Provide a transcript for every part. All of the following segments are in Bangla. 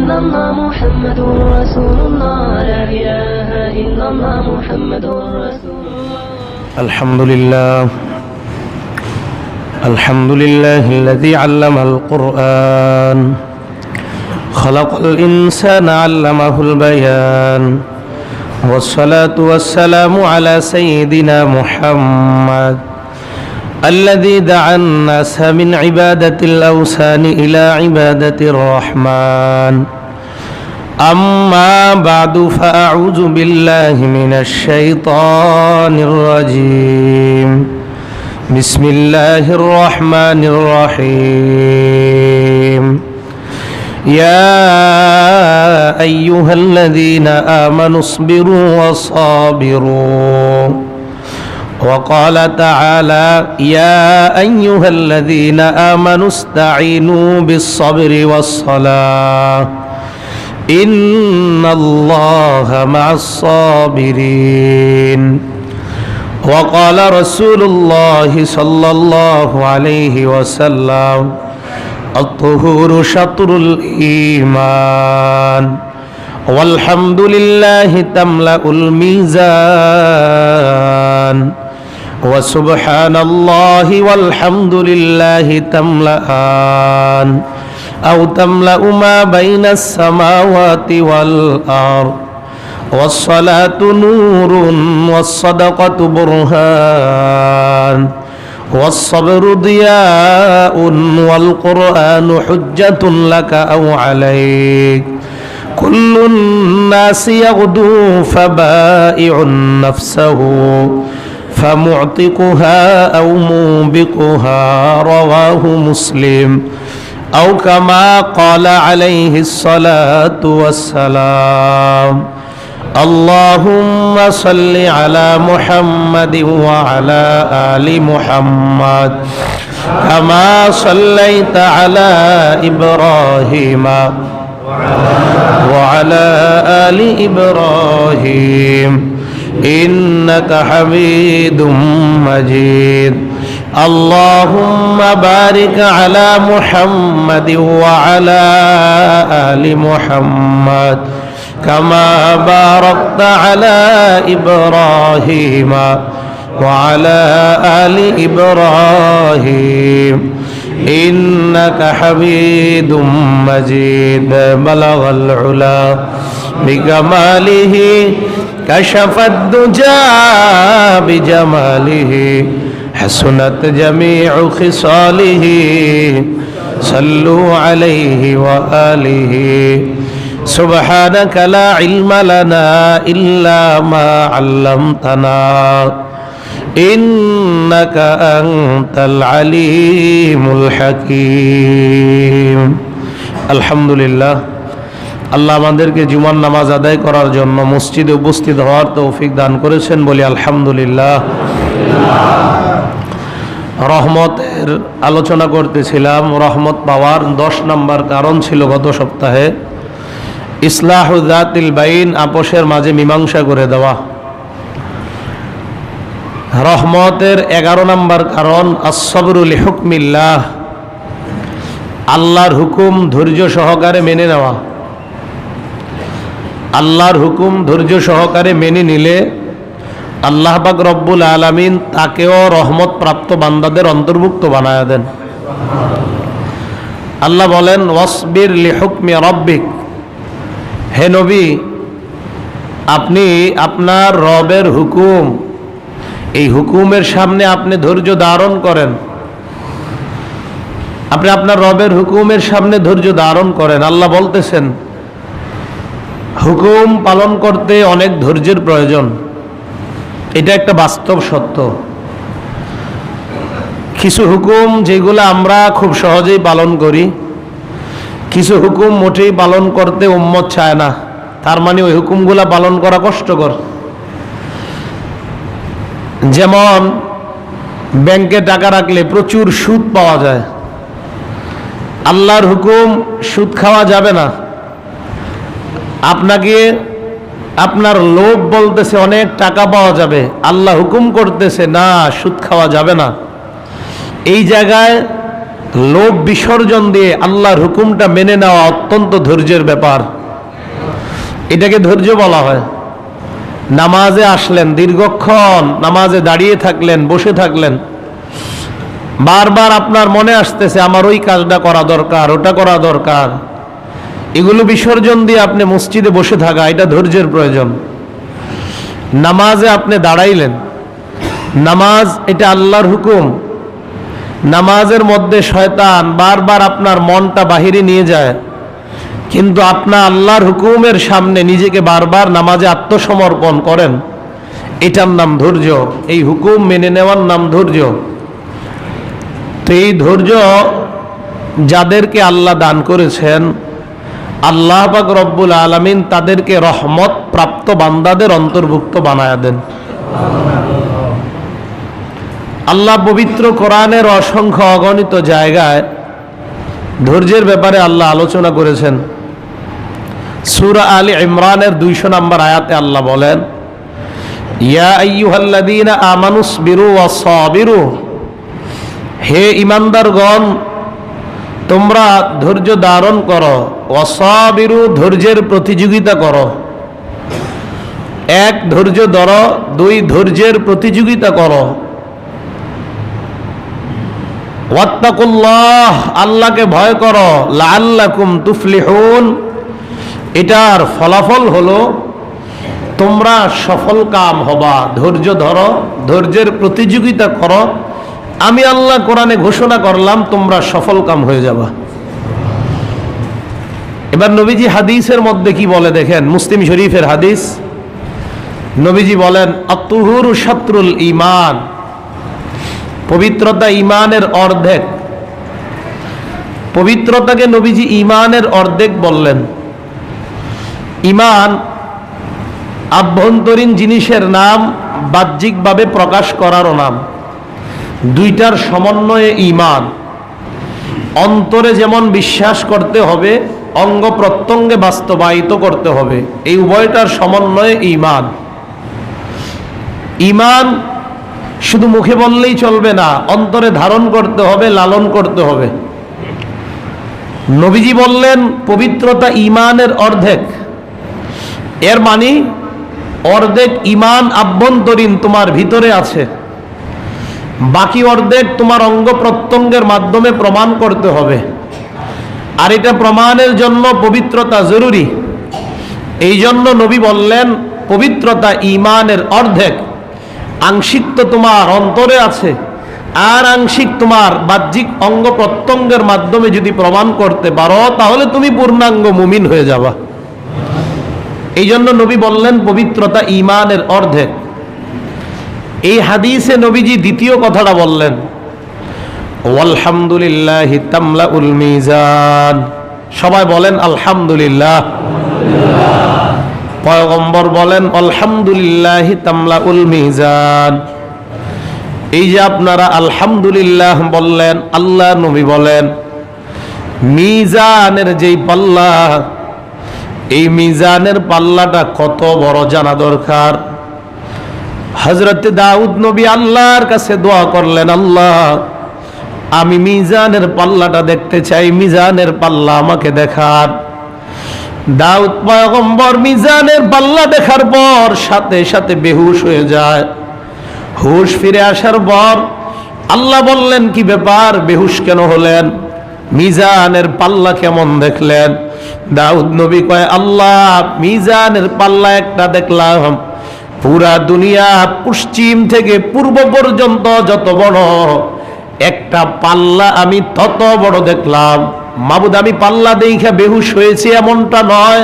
إلا الله محمد رسول الله لا إله إلا الله محمد رسول الله. الحمد لله الذي علم القرآن خلق الإنسان علمه البيان والصلاة والسلام على سيدنا محمد الذي دعا الناس من عبادة الأوثان إلى عبادة الرحمن. أما بعد فأعوذ بالله من الشيطان الرجيم. بسم الله الرحمن الرحيم. يا أيها الذين آمنوا اصبروا وصابروا. وقال تعالى يا أيها الذين آمنوا استعينوا بالصبر والصلاة إن الله مع الصابرين. وقال رسول الله صلى الله عليه وسلم الطهور شطر الإيمان والحمد لله تملأ الميزان وسبحان الله والحمد لله تملأان أو تملأ ما بين السماوات والأرض. والصلاة نور والصدقة برهان والصبر ضياء والقرآن حجة لك أو عليك. كل الناس يغدو فبائع نفسه فمعتقها أو موبقها. رواه مسلم أو كما قال عليه الصلاة والسلام. اللهم صل على محمد وعلى آل محمد كما صليت على إبراهيم وعلى آل إبراهيم إنك حميد مجيد. اللهم بارك على محمد وعلى آل محمد كما باركت على إبراهيم وعلى آل إبراهيم إنك حميد مجيد. بلغ العلا بكماله كشف الدجى بجماله حسنت جميع خصاله. صلوا عليه وآله. سبحانك لا علم لنا إلا ما علمتنا إنك أنت العليم الحكيم. الحمد لله আল্লাহ আমাদেরকে জুমার নামাজ আদায় করার জন্য মসজিদে উপস্থিত হওয়ার তৌফিক দান করেছেন, বলি আলহামদুলিল্লাহ। রহমতের আলোচনা করতেছিলাম। রহমত পাওয়ার 10 নম্বর কারণ ছিল গত সপ্তাহে ইসলাহু যাতিল বাইন, আপোষের মাঝে মীমাংসা করে দেওয়া। রহমতের 11 নম্বর কারণ আস-সাবরু লিহুকমিল্লাহ, আল্লাহর হুকুম ধৈর্য সহকারে মেনে নেওয়া। আল্লাহর হুকুম ধৈর্য সহকারে মেনে নিলে আল্লাহ পাক রব্বুল আলামিন তাকেও রহমত প্রাপ্ত বান্দাদের অন্তর্ভুক্ত বানায় দেন। আল্লাহ বলেন ওয়াসবির লিহুকমি রাব্বিক, হে নবী আপনি আপনার রবের হুকুম, এই হুকুমের সামনে আপনি ধৈর্য ধারণ করেন। আপনি আপনার রবের হুকুমের সামনে ধৈর্য ধারণ করেন। আল্লাহ বলতেছেন হুকুম পালন করতে অনেক ধৈর্যের প্রয়োজন, এটা একটা বাস্তব সত্য। কিছু হুকুম যেগুলো আমরা খুব সহজেই পালন করি, কিছু হুকুম মোটেই পালন করতে উম্মত চায় না, তার মানে ওই হুকুমগুলা পালন করা কষ্টকর। যেমন ব্যাংকে টাকা রাখলে প্রচুর সুদ পাওয়া যায়, আল্লাহর হুকুম সুদ খাওয়া যাবে না। আপনাকে আপনার লোভ বলতেছে অনেক টাকা পাওয়া যাবে, আল্লাহ হুকুম করতেছে না সুদ খাওয়া যাবে না। এই জায়গায় লোভ বিসর্জন দিয়ে আল্লাহর হুকুমটা মেনে নেওয়া অত্যন্ত ধৈর্যের ব্যাপার। এটাকে ধৈর্য বলা হয়। নামাজে আসলেন, দীর্ঘক্ষণ নামাজে দাঁড়িয়ে থাকলেন, বসে থাকলেন, বারবার আপনার মনে আসতেছে আমার ওই কাজটা করা দরকার, ওটা করা দরকার, এগুলো বিসর্জন দিয়ে আপনি মসজিদে বসে থাকা, এটা ধৈর্যের প্রয়োজন। নামাজে আপনি দাঁড়াইলেন, নামাজ এটা আল্লাহর হুকুম। নামাজের মধ্যে শয়তান বারবার আপনার মনটা বাহিরে নিয়ে যায়, কিন্তু আপনার আল্লাহর হুকুমের সামনে নিজেকে বারবার নামাজে আত্মসমর্পণ করেন, এটার নাম ধৈর্য। এই হুকুম মেনে নেওয়ার নাম ধৈর্য। তো এই ধৈর্য যাদেরকে আল্লাহ দান করেছেন, আল্লাহ পাক রব্বুল আলামিন তাদেরকে রহমত প্রাপ্ত বান্দাদের অন্তর্ভুক্ত বানায়া দেন। আল্লাহ পবিত্র কোরআনের অসংখ্য অগণিত জায়গায় ধৈর্যের ব্যাপারে আল্লাহ আলোচনা করেছেন। সূরা আলী ইমরানের 200 নম্বর আয়াতে আল্লাহ বলেন, ইয়া আইয়ুহাল্লাযীনা আমানুসবিরু ওয়াসসাবিরু, হে ঈমানদারগণ তোমরা ধৈর্য ধারণ করো, ওয়াসসাবিরু ধৈর্যের প্রতিযোগিতা করো। এক, ধৈর্য ধরো, দুই, ধৈর্যের প্রতিযোগিতা করো। ওয়াত্তাকুল্লাহ, আল্লাহকে ভয় করো, লাআল্লাকুম তুফলিহুন, এটার ফলাফল হলো তোমরা সফল কাম হবা। ধৈর্য ধরো, ধৈর্যের প্রতিযোগিতা করো, আমি আল্লাহ কোরআনে ঘোষণা করলাম তোমরা সফল কাম হয়ে যাবা। এবার নবীজি হাদিসের মধ্যে কি বলে দেখেন, মুসলিম শরীফের হাদিস। নবীজি বলেন, আত-তুহুরু শাত্রুল ঈমান, পবিত্রতা ঈমানের অর্ধেক। পবিত্রতাকে নবীজি ঈমানের অর্ধেক বললেন। ঈমান আভ্যন্তরীণ জিনিসের নাম, বাহ্যিকভাবে প্রকাশ করারও নাম। দুইটার সমন্বয়ে ঈমান। অন্তরে যেমন বিশ্বাস করতে হবে, অঙ্গ প্রত্যঙ্গে বাস্তবায়িত করতে হবে, এই উভয়টার সমন্বয়ে ঈমান। ঈমান শুধু মুখে বললেই চলবে না, অন্তরে ধারণ করতে হবে, লালন করতে হবে। নবীজি বললেন পবিত্রতা ঈমানের অর্ধেক। এর মানে অর্ধেক ঈমান আভ্যন্তরীণ তোমার ভিতরে আছে, বাকি অর্ধেক তোমার অঙ্গ প্রত্যঙ্গের মাধ্যমে প্রমাণ করতে হবে। আর এটা প্রমাণের জন্য পবিত্রতা জরুরি। এই জন্য নবী বললেন পবিত্রতা ঈমানের অর্ধেক। আংশিক তো তোমার অন্তরে আছে, আর আংশিক তোমার বাহ্যিক অঙ্গ প্রত্যঙ্গের মাধ্যমে যদি প্রমাণ করতে পারো, তাহলে তুমি পূর্ণাঙ্গ মুমিন হয়ে যাবা। এই জন্য নবী বললেন পবিত্রতা ঈমানের অর্ধেক। এই হাদিসে নবীজি দ্বিতীয় কথাটা বললেন, ওয়ালহামদুলিল্লাহি তামলাউল মিজান। সবাই বলেন আলহামদুলিল্লাহ। পয়গম্বর বলেন আলহামদুলিল্লাহি তামলাউল মিজান। এই যে আপনারা আলহামদুলিল্লাহ বললেন, আল্লাহ নবী বলেন মিজানের যেই পাল্লা, এই মিজানের পাল্লাটা কত বড় জানা দরকার। হযরত দাউদ নবী আল্লাহর কাছে দোয়া করলেন, আল্লাহ আমি মিজানের পাল্লাটা দেখতে চাই, মিজানের পাল্লা আমাকে দেখান। দাউদ পয়গম্বর মিজানের পাল্লা দেখার পর সাথে সাথে বেহুশ হয়ে যায়। হুশ ফিরে আসার পর আল্লাহ বললেন, কি ব্যাপার, বেহুশ কেন হলেন, মিজানের পাল্লা কেমন দেখলেন? দাউদ নবী কয়, আল্লাহ মিজানের পাল্লা একটা দেখলাম, পুরা দুনিয়া পশ্চিম থেকে পূর্ব পর্যন্ত যত বড় একটা পাল্লা আমি তত বড় দেখলাম। মাবুদ, আমি পাল্লা দেখে বেহুশ হয়েছি এমনটা নয়,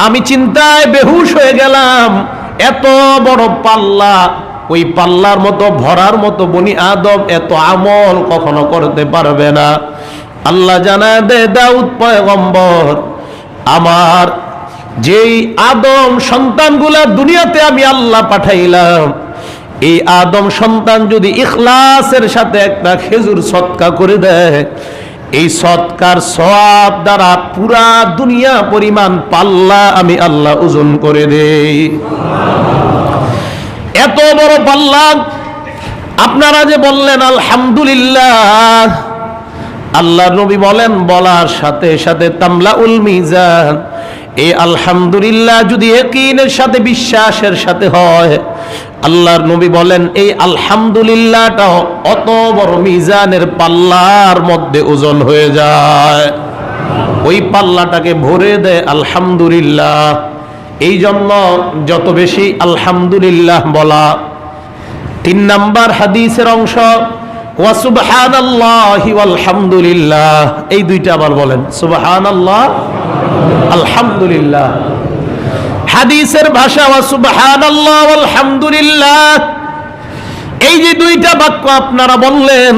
আমি চিন্তায় বেহুশ হয়ে গেলাম। এত বড় পাল্লা, ওই পাল্লার মতো ভরার মতো বনি আদম এত আমল কখনো করতে পারবে না। আল্লাহ জানায় দে দাউদ পয়গম্বর, আমার যেই আদম সন্তানগুলা দুনিয়াতে আমি আল্লাহ পাঠাইলাম, এই আদম সন্তান যদি ইখলাসের সাথে একটা খেজুর সদকা করে দেয়, এই সদকার সওয়াব দ্বারা পুরা দুনিয়া পরিমাণ পাল্লা আমি আল্লাহ ওজন করে দেই। এত বড় পাল্লা। আপনারা যে বললেন আলহামদুলিল্লাহ, আল্লাহর নবী বলেন, বলার সাথে সাথে তামলাউল মিজান, এই আলহামদুলিল্লাহ যদি ইয়াকিনের সাথে বিশ্বাসের সাথে হয়, আল্লাহর নবী বলেন এই আলহামদুলিল্লাহটা অত বড় মিজানের পাল্লার মধ্যে ওজন হয়ে যায়, ওই পাল্লাটাকে ভরে দেয় আলহামদুলিল্লাহ। এই জন্য যত বেশি আলহামদুলিল্লাহ বলা। 3 নাম্বার হাদিসের অংশ, ওয়া সুবহানাল্লাহি ওয়াল হামদুলিল্লাহ, এই দুইটা আবার বলেন, সুবহানাল্লাহ আলহামদুলিল্লাহ। হাদিসের ভাষা ওয়া সুবহানাল্লাহ ওয়াল হামদুলিল্লাহ, এই যে দুইটা বাক্য আপনারা বললেন,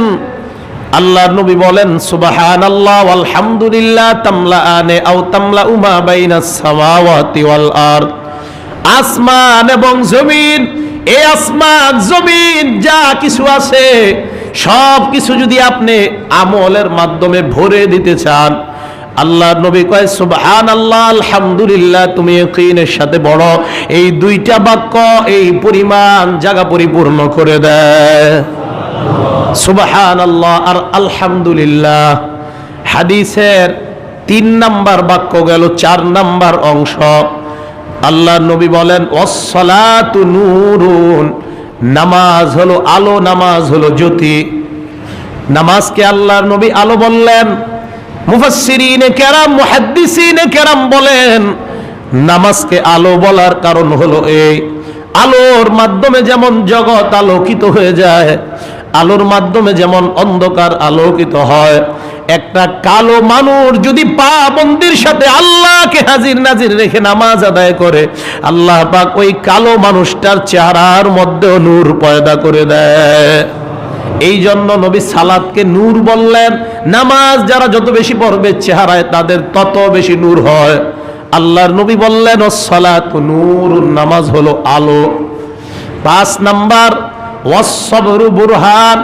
আল্লাহর নবী বলেন সুবহানাল্লাহ ওয়াল হামদুলিল্লাহ তামলাআনে আও তামলাউ মা বাইনাস সামাওয়াতি ওয়াল আরদ, আসমান এবং জমিন, এই আসমান জমিন যা কিছু আছে সব কিছু যদি আপনি আমলের মাধ্যমে ভরে দিতে চান, আল্লাহর নবী কয় সুবহানাল্লাহ আলহামদুলিল্লাহ তুমি ইয়াকিনের সাথে বড়, এই দুইটা বাক্য এই পরিমাণ জায়গা পরিপূর্ণ করে দেয়। সুবহানাল্লাহ আর আলহামদুলিল্লাহ। হাদিসের 3 নাম্বার বাক্য গেল। 4 নাম্বার অংশ, আল্লাহর নবী বলেন ওয়াসসালাতু নূরুন, নামাজ হলো আলো, নামাজ হলো জ্যোতি। নামাজকে আল্লাহর নবী আলো বললেন। মুফাসসিরিনে কেরাম, মুহাদ্দিসিনে কেরাম বলেন নামাজকে আলো বলার কারণ হলো এই, আলোর মাধ্যমে যেমন জগৎ আলোকিত হয়ে যায়, আলোর মাধ্যমে যেমন অন্ধকার আলোকিত হয়, একটা কালো মানুষ যদি পাবন্দির সাথে আল্লাহকে হাজির নাজির রেখে নামাজ আদায় করে, আল্লাহ পাক ওই কালো মানুষটার চেহারার মধ্যেও নূর পয়দা করে দেয়। এই জন্য নবী সালাতকে নূর বললেন। নামাজ যারা যত বেশি পড়বে চেহারায় তাদের তত বেশি নূর হয়। আল্লাহর নবী বললেন ওয়াসসালাতু নূরুন, নামাজ হলো আলো। 5 নাম্বার ওয়াসসাবরু বুরহান,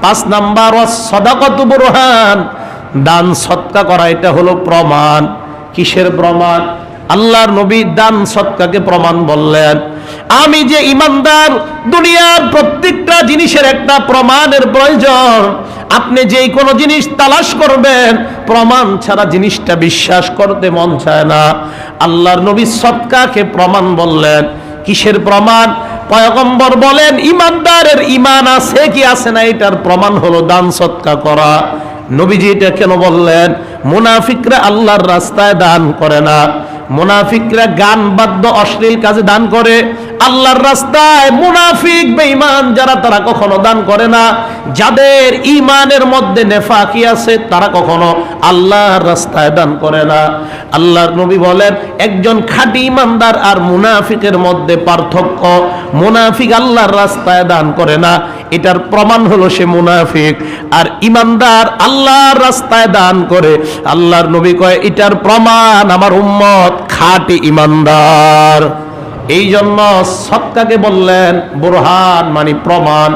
5 নাম্বার ওয়াসসাদাকাতু বুরহান, দান সদকা করা এটা হলো প্রমাণ। কিসের প্রমাণ? আল্লাহর নবী দান সদকাকে প্রমাণ বললেন। আমি যে ইমানদার, দুনিয়ার প্রত্যেকটা জিনিসের একটা প্রমাণের প্রয়োজন। আপনি যেই কোনো জিনিস তালাশ করবেন, প্রমাণ ছাড়া জিনিসটা বিশ্বাস করতে মন চায় না। আল্লাহর নবী সদকাকে প্রমাণ বললেন। কিসের প্রমাণ? পয়গম্বর বলেন ইমানদারের ইমান আছে কি আছে না এটার প্রমাণ হলো দান সদকা করা। নবীজি এটা কেন বললেন? মুনাফিকরা আল্লাহর রাস্তায় দান করে না, মুনাফিকরা গান বাদ্য অশ্লীল কাজে দান করে। আল্লাহর রাস্তায় মুনাফিক বেঈমান যারা, তারা কখনো দান করে না। যাদের ইমানের মধ্যে নেফাকি আছে তারা কখনো আল্লাহর রাস্তায় দান করে না। আল্লাহর নবী বলেন একজন খাঁটি ইমানদার আর মুনাফিকের মধ্যে পার্থক্য। মুনাফিক আল্লাহর রাস্তায় দান করে না, এটার প্রমাণ হলো সে মুনাফিক। আর ইমানদার আল্লাহর রাস্তায় দান করে। আল্লাহর নবী কয় এটার প্রমাণ আমার উম্মত খাঁটি ইমানদার। এই জন্য সদকাকে বললেন বুরহান, মানে প্রমাণ।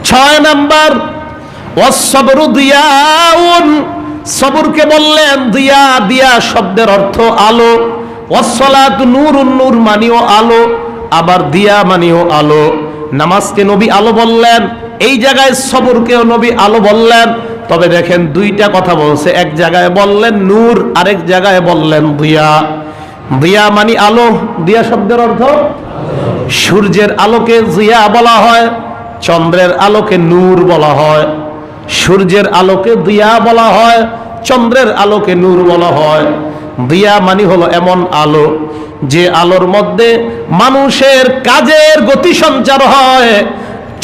6 নাম্বার ওয়াসসাবরু দিয়াউন, সবরকে বললেন দিয়া। দিয়া শব্দের অর্থ আলো। ওয়াসসালাতু নূরুন, নূর মানিও আলো, আবার দিয়া মানিও আলো। নামাজকে নবী আলো বললেন, এই জায়গায় সবরকেও নবী আলো বললেন। তবে দেখেন দুইটা কথা বলছে, এক জায়গায় বললেন নূর, আরেক জায়গায় বললেন দিয়া। দিয়া মানে আলো। দিয়া শব্দের অর্থ সূর্যের আলোকে জিয়া বলা হয়, চন্দ্রের আলোকে নূর বলা হয়। সূর্যের আলোকে দিয়া বলা হয়, চন্দ্রের আলোকে নূর বলা হয়। দিয়া মানে হলো এমন আলো যে আলোর মধ্যে মানুষের কাজের গতি সঞ্চার হয়।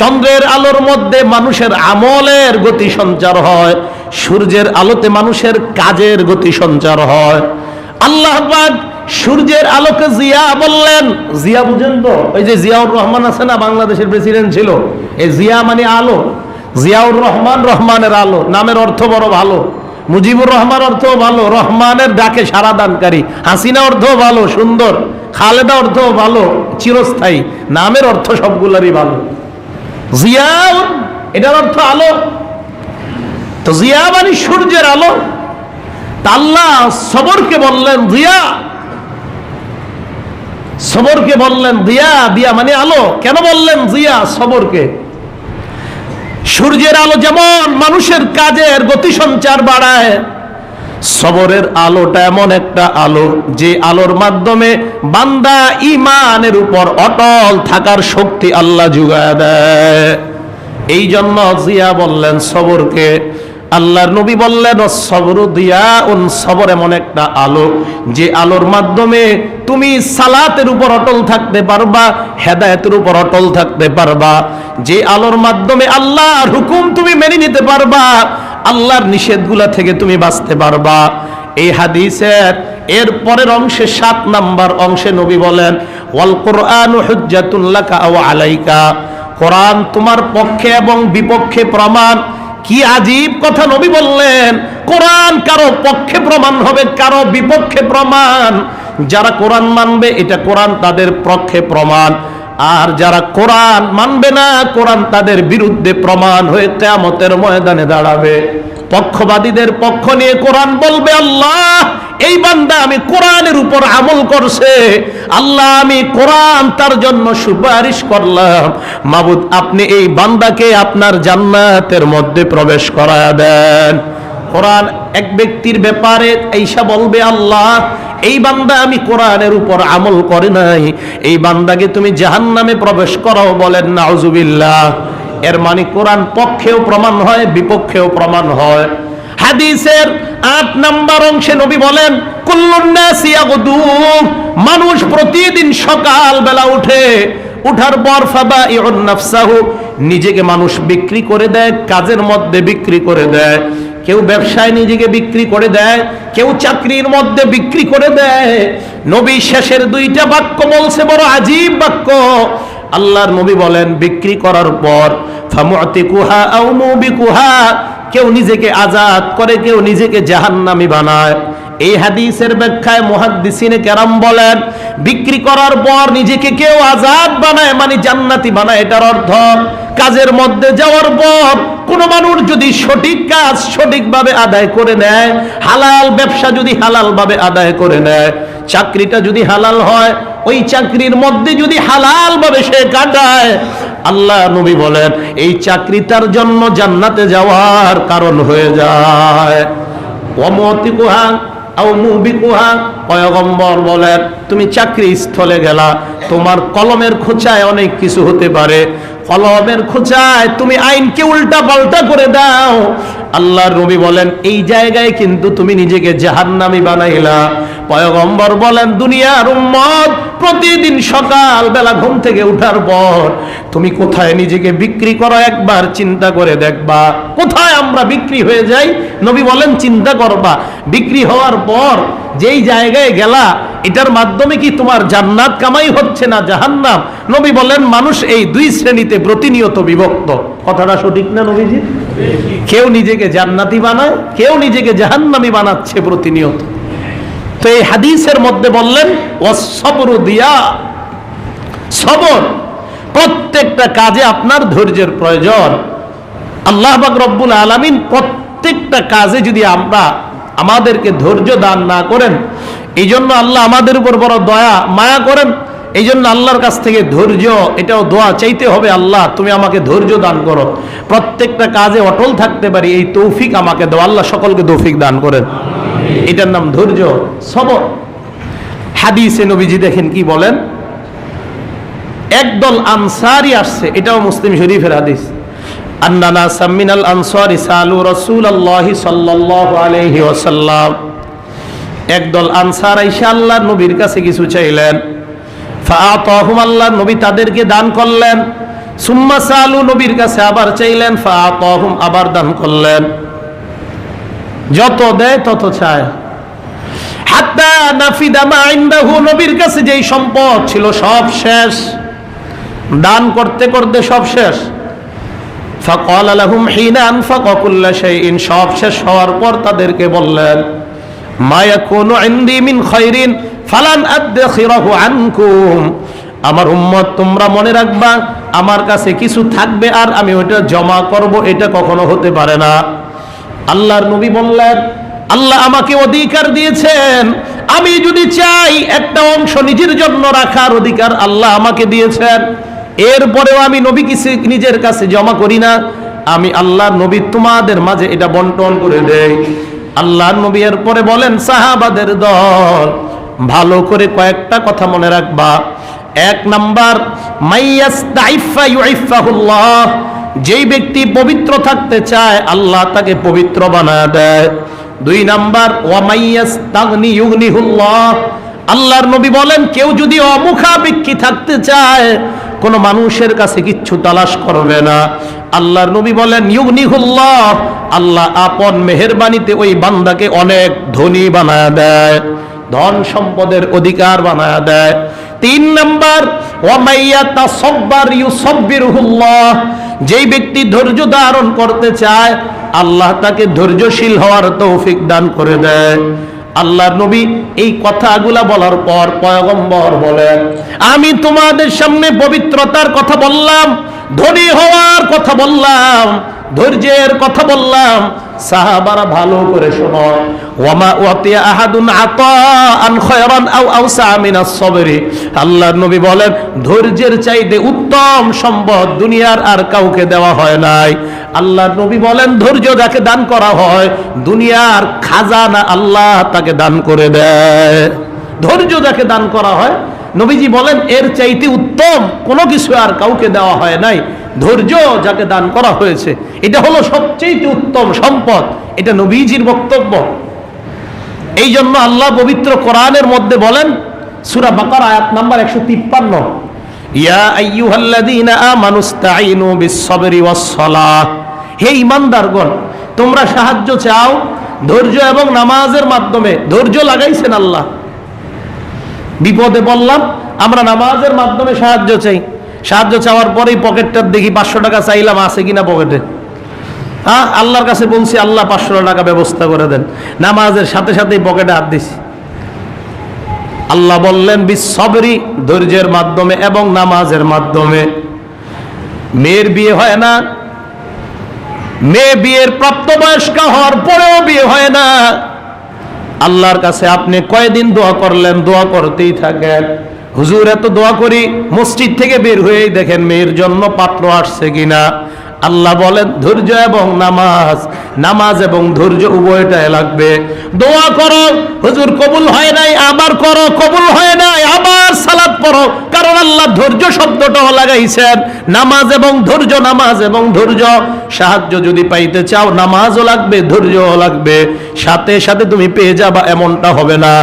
চন্দ্রের আলোর মধ্যে মানুষের আমলের গতি সঞ্চার হয়, সূর্যের আলোতে মানুষের কাজের গতি সঞ্চার হয়। আল্লাহ পাক সূর্যের আলোকে জিয়া বললেন। জিয়া বুঝেন তো? ওই যে জিয়াউর রহমান আছে না, বাংলাদেশের প্রেসিডেন্ট ছিল, এই জিয়া মানে আলো। জিয়াউর রহমান, রহমানের আলো, নামের অর্থ বড় ভালো। মুজিবুর রহমান অর্থ ভালো, রহমানের ডাকে সারা দানকারী। হাসিনা অর্থ ভালো, সুন্দর। খালেদা অর্থ ভালো, চিরস্থায়ী। নামের অর্থ সবগুলারই ভালো। জিয়াউর এটার অর্থ আলো। তো জিয়া মানে সূর্যের আলো। আল্লাহ সবরকে বললেন জিয়া, সবরকে বললেন দিয়া। দিয়া মানে আলো। কেন বললেন জিয়া সবরকে? সূর্যের আলো যেমন মানুষের কাজের গতি সঞ্চার বাড়ায়, সবরের আলোটা এমন একটা আলো যে আলোর মাধ্যমে বান্দা ঈমানের উপর অটল থাকার শক্তি আল্লাহ জুগায় দেয়। এই জন্য জিয়া বললেন সবরকে, আল্লাহর নবী বললেন সবরু দিয়াউন, সবর এমন একটা আলো যে আলোর মাধ্যমে তুমি সালাতের উপর অটল থাকতে পারবা, হেদায়েতের উপর অটল থাকতে পারবা, যে আলোর মাধ্যমে আল্লাহর হুকুম তুমি মেনে নিতে পারবা, আল্লাহর নিষেধগুলা থেকে তুমি বাঁচতে পারবা। এই হাদিসের এর পরের অংশে 7 নাম্বার অংশে নবী বলেন ওয়াল কুরআনু হুজ্জাতুন লাকা আও আলাইকা, কোরআন তোমার পক্ষে এবং বিপক্ষে প্রমাণ। কি আজীব কথা নবী বললেন, কোরআন কারো পক্ষে প্রমাণ হবে, কারো বিপক্ষে প্রমাণ। যারা কোরআন মানবে এটা কোরআন তাদের পক্ষে প্রমাণ, আর যারা কোরআন মানবে না কোরআন তাদের বিরুদ্ধে প্রমাণ হয়ে কিয়ামতের ময়দানে দাঁড়াবে। পক্ষবাদীদের পক্ষ নিয়ে কোরআন বলবে আল্লাহ এই বান্দা আমি কোরআনের উপর আমল করছে, আল্লাহ আমি কোরআন তার জন্য সুপারিশ করলাম, মাবুদ আপনি এই বান্দাকে আপনার জান্নাতের মধ্যে প্রবেশ করায়া দেন। কোরআন এক ব্যক্তির ব্যাপারে ঈশা বলবে আল্লাহ এই বান্দা আমি কোরআনের উপর আমল করে নাই, এই বান্দাকে তুমি জাহান্নামে প্রবেশ করাও, বলেন নাউজুবিল্লাহ। এর মানে কোরআন পক্ষেও প্রমাণ হয় বিপক্ষেও প্রমাণ হয়। হাদিসের 8 নাম্বার অংশে নবী বলেন কুল্লুন নাসি ইয়াগদু, মানুষ প্রতিদিন সকাল বেলা উঠে, উঠার পর ফাবাইউন নাফসাহু, নিজেকে মানুষ বিক্রি করে দেয়, কাজের মধ্যে বিক্রি করে দেয়। কেউ ব্যবসায় নিজেকে বিক্রি করে দেয়, কেউ চাকরির মধ্যে বিক্রি করে দেয়। নবী শেষের 2টা বাক্য বলছে, বড় আজীব বাক্য। আল্লাহর নবী বলেন বিক্রি করার পর ফামুতিকুহা আও মুবিকুহা, কেউ নিজেকে আজাদ করে, কেউ নিজেকে জাহান্নামী বানায়। এই হাদিসের ব্যাখ্যায় মুহাদ্দিসিনে কেরাম বলেন বিক্রি করার পর নিজেকে কেউ আজাদ বানায় মানে জান্নাতি বানায়, এটার অর্থ কাজের মধ্যে যাওয়ার পর কোন মানুষ যদি সঠিক কাজ সঠিকভাবে আদায় করে নেয়, হালাল ব্যবসা যদি হালাল ভাবে আদায় করে নেয়, চাকরিটা যদি হালাল হয়, ওই চাকরির মধ্যে যদি হালাল ভাবে সে কাটায়, আল্লাহ নবী বলেন এই চাকরি তার জন্য জান্নাতে যাওয়ার কারণ হয়ে যায়। ওয়ামতিকুহা আও মুবিকুহা, পয়গম্বর বলেন তুমি চাকরি স্থলে গেলা, তোমার কলমের খোঁচায় অনেক কিছু হতে পারে, কলমের খোঁচায় তুমি আইনকে উল্টা পাল্টা করে দাও, আল্লাহর নবী বলেন এই জায়গায় কিন্তু তুমি নিজেকে জাহান্নামী বানাইলা। পয়গম্বর বলেন দুনিয়ার উম্মত প্রতিদিন সকাল বেলা ঘুম থেকে উঠার পর তুমি কোথায় নিজেকে বিক্রি করো একবার চিন্তা করে দেখবা। কোথায় আমরা বিক্রি হয়ে যাই, নবী বলেন চিন্তা করবা। বিক্রি হওয়ার পর যেই জায়গায় গেলা এটার মাধ্যমে কি তোমার জান্নাত কামাই হচ্ছে না জাহান্নাম? নবী বলেন মানুষ এই 2 শ্রেণীতে প্রতিনিয়ত বিভক্ত। কথাটা সঠিক না নবীজি? কেউ নিজেকে জান্নাতি বানায়, কেউ নিজেকে জাহান্নামী বানাচ্ছে প্রতিনিয়ত। তো এই হাদিসের মধ্যে বললেন ওয়াসবরু দিয়া, সবর, প্রত্যেকটা কাজে আপনার ধৈর্যের প্রয়োজন। আল্লাহ পাক রব্বুল আলামিন প্রত্যেকটা কাজে যদি আমরা আমাদেরকে ধৈর্য দান না করেন, এই জন্য আল্লাহ আমাদের উপর বড় দয়া মায়া করেন। এই জন্য আল্লাহর কাছ থেকে ধৈর্য, এটাও দোয়া চাইতে হবে, আল্লাহ তুমি আমাকে ধৈর্য দান করো, প্রত্যেকটা কাজে অটল থাকতে পারি এই তৌফিক আমাকে দাও। আল্লাহ সকলকে তৌফিক দান করেন। এটার নাম ধৈর্য, সবর। হাদিসে নবীজি দেখেন কি বলেন, একদল আনসারী আসছে, এটাও মুসলিম শরীফের হাদিস। আন্নানা সামিনাল আনসারি সালু রাসূলুল্লাহি সাল্লাল্লাহু আলাইহি ওয়াসাল্লাম, একদল আনসার আইসা আল্লাহর নবীর কাছে কিছু চাইলেন। ফাআতাহুম, আল্লাহর নবী তাদেরকে দান করলেন। সুম্মা সালু, নবীর কাছে আবার চাইলেন। ফাআতাহুম, আবার দান করলেন। যত দেয় তত চায়। হাত্তা নাফিদা মা ইনদাহু, নবীর কাছে যেই সম্পদ ছিল সব শেষ, দান করতে করতে সব শেষ। ফাকালা লাহুম হিনা আনফাকা কুল্লা শাইইন, সব শেষ হওয়ার পর তাদেরকে বললেন মা ইয়াকুনু ইনদি মিন খায়রিন ফালান আদখিরাহু আনকুম, আমার উম্মত তোমরা মনে রাখবা আমার কাছে কিছু থাকবে আর আমি ওটা জমা করব, এটা কখনো হতে পারে না। আল্লাহর নবী বললেন আল্লাহ আমাকে অধিকার দিয়েছেন, আমি যদি চাই একটা অংশ নিজের জন্য রাখার অধিকার আল্লাহ আমাকে দিয়েছেন। এরপরেও আমি নবী কিছু নিজের কাছে জমা করি না, আমি আল্লাহর নবী তোমাদের মাঝে এটা বন্টন করে দেই। আল্লাহর নবী এর পরে বলেন, সাহাবাদের দল ভালো করে কয়েকটা কথা মনে রাখবা। এক নাম্বার, মাইয়াস্তাইফা ইউইফাহুল্লাহ, যেই ব্যক্তি পবিত্র থাকতে চায় আল্লাহ তাকে পবিত্র বানায় দেয়। দুই নাম্বার, ওয়া মাইয়াস্তাগনি ইউগনিহুল্লাহ, আল্লাহর নবী বলেন কেউ যদি অমুখাপেক্ষী থাকতে চায়, কোন মানুষের কাছে কিচ্ছু তালাশ করবে না, আল্লাহর নবী বলেন ইউগনিহুল্লাহ, আল্লাহ আপন মেহেরবানিতে ওই বান্দাকে অনেক ধনী বানায় দেয়, ধন সম্পদের অধিকার বানায় দেয়। তিন নাম্বার, ওয়া মাইয়াতাসাব্বার ইউসাব্বিরুহুল্লাহ, যেই ব্যক্তি ধৈর্য ধারণ করতে চায় আল্লাহ তাকে ধৈর্যশীল হওয়ার তৌফিক দান করে দেয়। আল্লাহর নবী এই কথাগুলা বলার পর পয়গম্বর বলেন, আমি তোমাদের সামনে পবিত্রতার কথা বললাম, ধনী হওয়ার কথা বললাম, ধৈর্যের কথা বললাম, সাহাবারা ভালো করে শোনো। ওয়ামা উতিয়া আহাদুন আতাআন খায়রান আও আওসা মিনাস সাবরি, আল্লাহর নবী বলেন ধৈর্যের চাইতে উত্তম সম্পদ দুনিয়ার আর কাউকে দেওয়া হয় নাই। আল্লাহর নবী বলেন ধৈর্য যাকে দান করা হয় দুনিয়ার খাজানা আল্লাহ তাকে দান করে দেয়। ধৈর্য যাকে দান করা হয় নবীজি বলেন এর চাইতে উত্তম কোনো কিছু আর কাউকে দেওয়া হয় নাই। ধৈর্য যাকে দান করা হয়েছে এটা হলো সবচেয়ে উত্তম সম্পদ, এটা নবীজির বক্তব্য। এই জন্য আল্লাহ পবিত্র কোরআনের মধ্যে বলেন, সূরা বাকারা আয়াত নাম্বার 153, ইয়া আইয়ুহাল্লাযীনা আমানুস্তাঈনু বিস-সাবরি ওয়াস-সালাহ, হে ঈমানদারগণ তোমরা সাহায্য চাও ধৈর্য এবং নামাজের মাধ্যমে। ধৈর্য লাগাইছেন আল্লাহ, বিপদে বললাম আমরা নামাজের মাধ্যমে সাহায্য চাই, সাহায্য চাওয়ার পরেই পকেটটার দেখি 500 টাকা চাইলাম আছে কিনা পকেটে, হ্যাঁ আল্লাহর কাছে বলছি আল্লাহ 500 টাকা ব্যবস্থা করে দেন, নামাজের সাথে সাথেই পকেটে হাত দিছি। আল্লাহ বললেন বিস-সাবরি, ধৈর্যের মাধ্যমে এবং নামাজের মাধ্যমে। মেয়ের বিয়ে হয় না, মেয়ে বিয়ের প্রাপ্তবয়স্কা হওয়ার পরেও বিয়ে হয় না, আল্লাহর কাছে আপনি কয়দিন দোয়া করলেন, দোয়া করতেই থাকেন। হুজুর এত দোয়া করি, মসজিদ থেকে বের হয়েই দেখেন মেয়ের জন্য পাত্র আসছে কিনা। আল্লাহ বলেন ধৈর্য এবং নামাজ, নামাজ এবং ধৈর্য উভয়টাই লাগবে। দোয়া করো, হুজুর কবুল হয় নাই, আবার করো, কবুল হয় নাই, আবার সালাত পড়ো, কারণ আল্লাহ ধৈর্য শব্দটাও লাগাইছেন। নামাজ এবং ধৈর্য, নামাজ এবং ধৈর্য। সাহায্য যদি পাইতে চাও নামাজও লাগবে, ধৈর্যও লাগবে, সাথে সাথে তুমি পেয়ে যাবা এমনটা হবে না।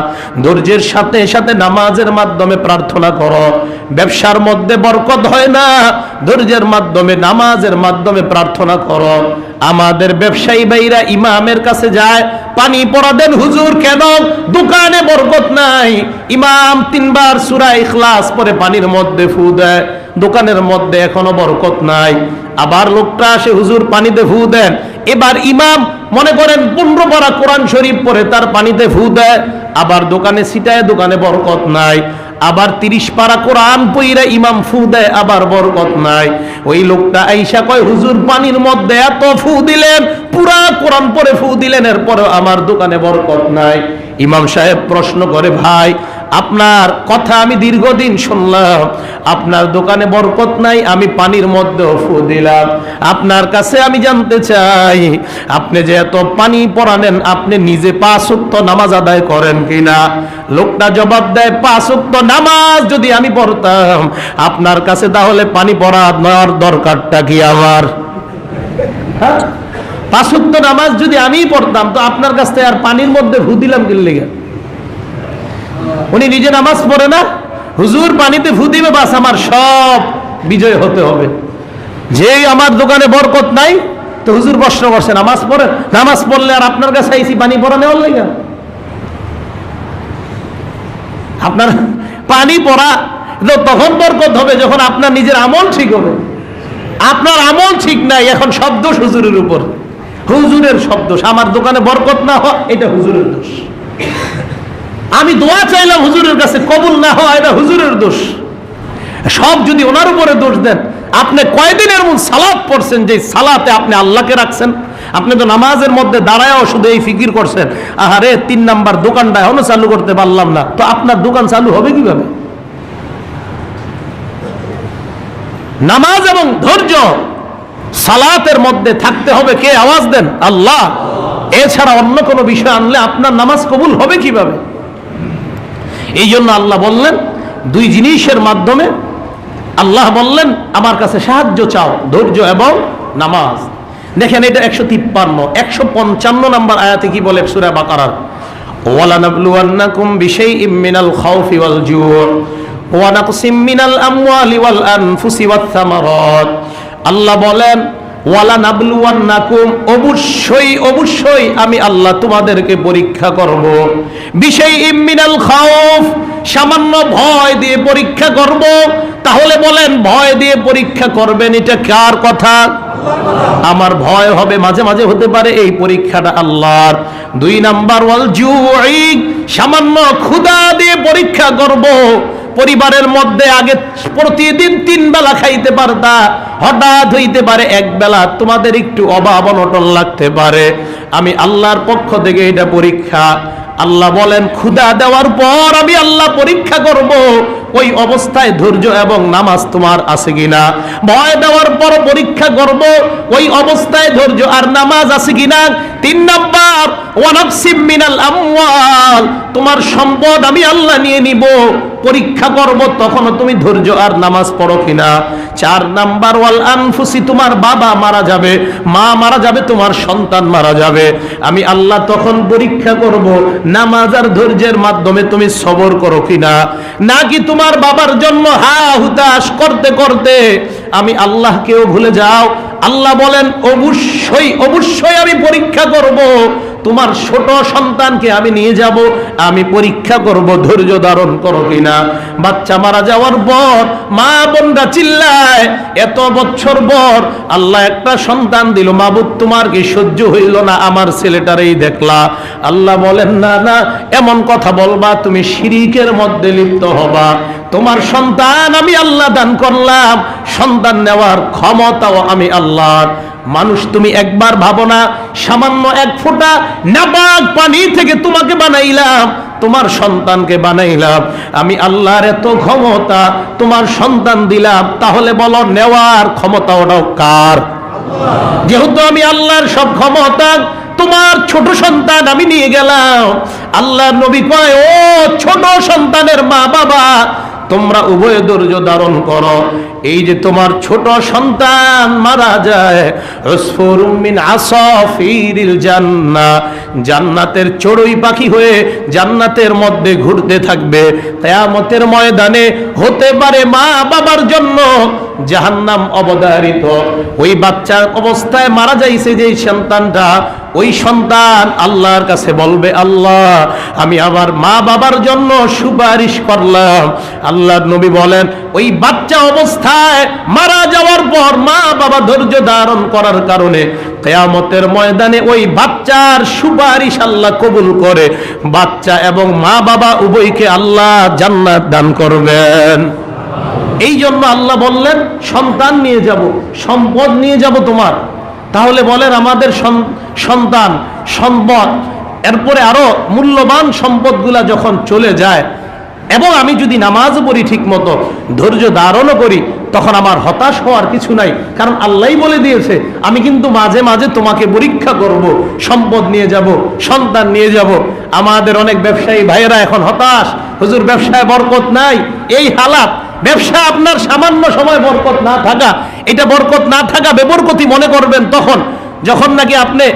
ধৈর্যের সাথে সাথে নামাজের মাধ্যমে প্রার্থনা করো। ব্যবসার মধ্যে বরকত হয় না, ধৈর্যের মাধ্যমে নামাজের মাধ্যমে প্রার্থনা করো। আমাদের ব্যবসায়ী ভাইরা ইমামের কাছে যায়, পানি পড়া দেন হুজুর, কেন? দোকানে বরকত নাই। ইমাম 3 বার সূরা ইখলাস পরে পানির মধ্যে ফু দেয়, দোকানের মধ্যে এখনো বরকত নাই। আবার লোকটা আসে, হুজুর পানিতে ফু দেন। এবার ইমাম মনে করেন 15 পারা কোরআন শরীফ পড়ে তার পানিতে ফু দেয়, আবার দোকানে ছিটায়, দোকানে বরকত নাই। আবার 30 পারা কোরআন পইরা ইমাম ফু দেয়, আবার বরকত নাই। ওই লোকটা আইসা কয় হুজুর পানির মধ্যে এত ফু দিলেন, পুরা কোরআন পড়ে ফু দিলেন, এরপরে আমার দোকানে বরকত নাই। ইমাম সাহেব প্রশ্ন করে, ভাই আপনার কথা আমি দীর্ঘদিন শুনলাম, আপনার দোকানে বরকত নাই, আমি পানির মধ্যেও ফু দিলাম, আপনার কাছে আমি জানতে চাই আপনি যে এত পানি পড়ানেন আপনি নিজে 5 ওয়াক্ত নামাজ আদায় করেন কিনা? লোকটা জবাব দেয়, 5 ওয়াক্ত নামাজ যদি আমি পড়তাম আপনার কাছে তাহলে পানি পড়া নেওয়ার দরকারটা কি আমার? হ্যাঁ, 5 ওয়াক্ত নামাজ যদি আমি পড়তাম তো আপনার কাছ থেকে আর পানির মধ্যে ফু দিলাম কি লেগে? উনি নিজে নামাজ পড়ে না, হুজুর পানিতে ফু দিবে, বাস আমার সব বিজয় হতে হবে। যেই আমার দোকানে বরকত নাই তো হুজুর প্রশ্ন করছে নামাজ পড়ে, নামাজ পড়লে আর আপনার কাছে আইসি পানি পড়া নেওয়ার লেগে? আপনার পানি পড়া তখন বরকত হবে যখন আপনার নিজের আমল ঠিক হবে। আপনার আমল ঠিক নাই, এখন সব দোষ হুজুরের উপর, হুজুরের সব দোষ। আমার দোকানে বরকত না হয় এটা হুজুরের দোষ, আমি দোয়া চাইলাম হুজুরের কাছে কবুল না হয় এটা হুজুরের দোষ। সব যদি ওনার উপরে দোষ দেন, আপনি কয়দিনের মূল সালাত পড়ছেন যে সালাতে আপনি আল্লাহকে রাখছেন? আপনি তো নামাজের মধ্যে দাঁড়ায়ও শুধু এই ফিকির করছেন, আহারে 3 নাম্বার দোকানটা এখনো চালু করতে পারলাম না, তো আপনার দোকান চালু হবে কিভাবে? নামাজ এবং ধৈর্য সালাতের মধ্যে থাকতে হবে কে? আওয়াজ দেন, আল্লাহ। এছাড়া অন্য কোনো বিষয় আনলে আপনার নামাজ কবুল হবে কিভাবে? এই জন্য আল্লাহ বললেন দুই জিনিসের মাধ্যমে আল্লাহ বললেন আমার কাছে সাহায্য চাও, ধৈর্য এবং নামাজ। দেখেন এটা 153 155 নম্বর আয়াতে কি বলে সূরা বাকারার, ওয়ালানাবলুওয়ান্নাকুম বিশাইইম মিনাল খাউফি ওয়াল জুউ ওয়া নাকসিম মিনাল আমওয়ালি ওয়াল আনফুসি ওয়াত থামারাত। আল্লাহ বলেন ওয়ালানাবলুওয়ান্নাকুম, অবশ্যই অবশ্যই আমি আল্লাহ তোমাদেরকে পরীক্ষা করব। বিশাইইম মিনাল খাউফ, সামান্য ভয় দিয়ে পরীক্ষা করব। তাহলে বলেন ভয় দিয়ে পরীক্ষা করবেন, এটা কার কথা? আমার ভয় হবে মাঝে মাঝে হতে পারে, এই পরীক্ষাটা আল্লাহর। 2 নাম্বার ওয়াল জুই, সামান্য ক্ষুধা দিয়ে পরীক্ষা করব। পরিবারের মধ্যে আগে প্রতিদিন 3 বেলা খাইতে পারতা, হঠাৎ হইতে পারে 1 বেলা তোমাদের একটু অভাব অনটন লাগতে পারে, আমি আল্লাহর পক্ষ থেকে এটা পরীক্ষা। আল্লাহ বলেন ক্ষুধা দেওয়ার পর আমি আল্লাহ পরীক্ষা করব ওই অবস্থায় ধৈর্য এবং নামাজ তোমার আছে কিনা। ভয় দেওয়ার পর পরীক্ষা করব ওই অবস্থায় ধৈর্য আর নামাজ আছে কিনা। 3 নাম্বার ওয়া নাকসিম মিনাল আমওয়াল, তোমার সম্পদ আমি আল্লাহ নিয়ে নিব, পরীক্ষা করব তখনও তুমি ধৈর্য আর নামাজ পড়ো কিনা। 4 নাম্বার ওয়াল আনফুসি, তোমার বাবা মারা যাবে, মা মারা যাবে, তোমার সন্তান মারা যাবে, আমি আল্লাহ তখন পরীক্ষা করব নামাজ আর ধৈর্যের মাধ্যমে তুমি সবর করো কিনা। নাকি তোমার বাবার জন্য হা হুতাশ করতে করতে আমি আল্লাহকেও ভুলে যাও। আল্লাহ বলেন অবশ্যই অবশ্যই আমি পরীক্ষা করব, তোমার ছোট সন্তানকে আমি নিয়ে যাব, আমি পরীক্ষা করব ধৈর্য ধারণ করো কিনা। বাচ্চা মারা যাওয়ার পর মা বোনরা চিল্লায়, এত বছর পর আল্লাহ একটা সন্তান দিল, মাবুদ তোমার কি সহ্য হইল না আমার ছেলেটারেই দেখলা। আল্লাহ বলেন না না, এমন কথা বলবা তুমি শিরিকের মধ্যে লিপ্ত হবা। তোমার সন্তান আমি আল্লাহ দান করলাম, সন্তান নেওয়ার ক্ষমতাও আমি আল্লাহর। মানুষ তুমি একবার ভাবো না, সামান্য 1 ফোঁটা নাপাক পানি থেকে তোমাকে বানাইলাম, তোমার সন্তানকে বানাইলাম, আমি আল্লাহর এত ক্ষমতা তোমার সন্তান দিলাম, তাহলে বলো নেওয়ার ক্ষমতা ওটাও কার? যেহেতু আমি আল্লাহর সব ক্ষমতা, তোমার ছোট সন্তান আমি নিয়ে গেলাম। আল্লাহর নবী কয় ও ছোট সন্তানের মা বাবা, তোমরা উভয় ধৈর্য ধারণ করো। এই যে তোমার ছোট সন্তান মারা যায়, উসফুরুম মিন আসাফিরিল জান্নাহ, জান্নাতের চড়ুই পাখি হয়ে জান্নাতের মধ্যে ঘুরতে থাকবে। কিয়ামতের ময়দানে হতে পারে মা বাবার জন্য জাহান্নাম অবধারিত। ওই বাচ্চার অবস্থায় মারা যাইছে যে সন্তানটা, ওই সন্তান আল্লাহর কাছে বলবে আল্লাহ আমি আমার মা বাবার জন্য সুপারিশ করলাম। আল্লাহর নবী বলেন ওই বাচ্চা অবস্থায় মারা যাওয়ার পর মা বাবা ধৈর্য ধারণ করার কারণে কিয়ামতের ময়দানে ওই বাচ্চার সুপারিশ আল্লাহ কবুল করে, বাচ্চা এবং মা বাবা উভয়কে আল্লাহ জান্নাত দান করবেন। এই জন্য আল্লাহ বললেন সন্তান নিয়ে যাব, সম্পদ নিয়ে যাব তোমার। তাহলে বলেন আমাদের সন্তান, সম্পদ, এরপরে আরো মূল্যবান সম্পদগুলা যখন চলে যায় এবং আমি যদি নামাজ পড়ি ঠিক মতো, ধৈর্য ধারণও করি, তখন আমার হতাশ হওয়ার কিছু নাই। কারণ আল্লাহই বলে দিয়েছে আমি কিন্তু মাঝে মাঝে তোমাকে পরীক্ষা করব, সম্পদ নিয়ে যাব, সন্তান নিয়ে যাব। আমাদের অনেক ব্যবসায়ী ভাইয়েরা এখন হতাশ, হুজুর ব্যবসায় বরকত নাই, এই হালাত। ব্যবসা আপনার সামান্য সময় বরকত না থাকা, এটা বরকত না থাকা বেবরকতি মনে করবেন তখন যখন নাকি আপনি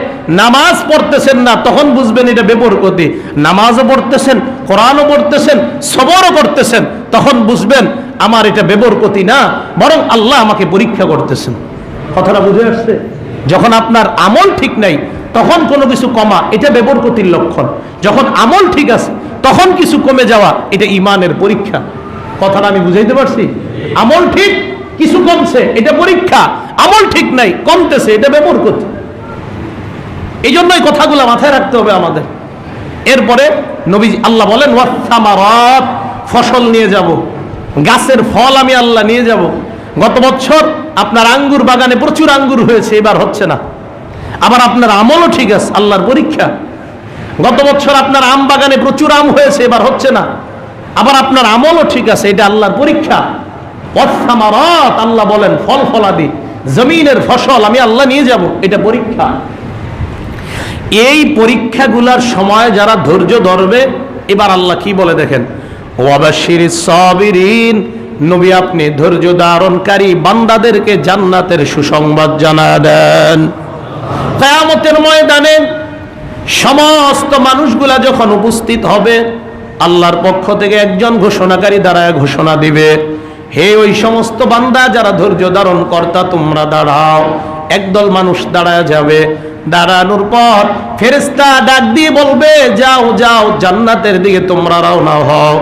নামাজ পড়তেছেন না, তখন বুঝবেন এটা বেবরকতি। নামাজও পড়তেছেন, কোরআনও পড়তেছেন, সবরও করতেছেন, তখন বুঝবেন আমার এটা বেবরকতি না, বরং আল্লাহ আমাকে পরীক্ষা করতেছেন। কথাটা বুঝে আসছে? যখন আপনার আমল ঠিক নাই তখন কোনো কিছু কমা, এটা বেবরকতির লক্ষণ। যখন আমল ঠিক আছে তখন কিছু কমে যাওয়া, এটা ঈমানের পরীক্ষা। কথাটা আমি বুঝাইতে পারছি? আমল ঠিক, কিছু কমছে, এটা পরীক্ষা। আমল ঠিক নাই, কমতেছে, এটা বেবরকতি। এই জন্য এই কথাগুলো মাথায় রাখতে হবে আমাদের। এরপরে নবী আল্লাহ বলেন ওয়াসসামারাত, ফসল নিয়ে যাব, গাছের ফল আমি আল্লাহ নিয়ে যাব। গত বছর আপনার আঙ্গুর বাগানে প্রচুর আঙ্গুর হয়েছে, এবার হচ্ছে না। আবার আপনার আমলও ঠিক আছে, আল্লাহর পরীক্ষা। গত বছর আপনার আম বাগানে প্রচুর আম হয়েছে, এবার হচ্ছে না। আবার আপনার আমলও ঠিক আছে, এটা আল্লাহর পরীক্ষা। ওয়াসসামারাত, আল্লাহ বলেন ফল ফলাদি, জমিনের ফসল আমি আল্লাহ নিয়ে যাব, এটা পরীক্ষা। এই পরীক্ষাগুলোর সময় যারা ধৈর্য ধরবে, এবার আল্লাহ কি বলে দেখেন, ওয়াবাশশিরিস সাবিরিন, নবী আপনি ধৈর্য ধারণকারী বান্দাদেরকে জান্নাতের সুসংবাদ জানায় দেন। কিয়ামতের ময়দানে সমস্ত মানুষগুলা যখন উপস্থিত হবে, আল্লাহর পক্ষ থেকে একজন ঘোষণাকারী দাঁড়ায় ঘোষণা দিবে, হে ওই সমস্ত বান্দা যারা ধৈর্য ধারণ কর্তা, তোমরা দাঁড়াও। একদল মানুষ দাঁড়ায় যাবে, দাঁড়ানোর পর ফেরেশতা ডাক দিয়ে বলবে, যাও যাও জান্নাতের দিকে তোমরা রওনা হও।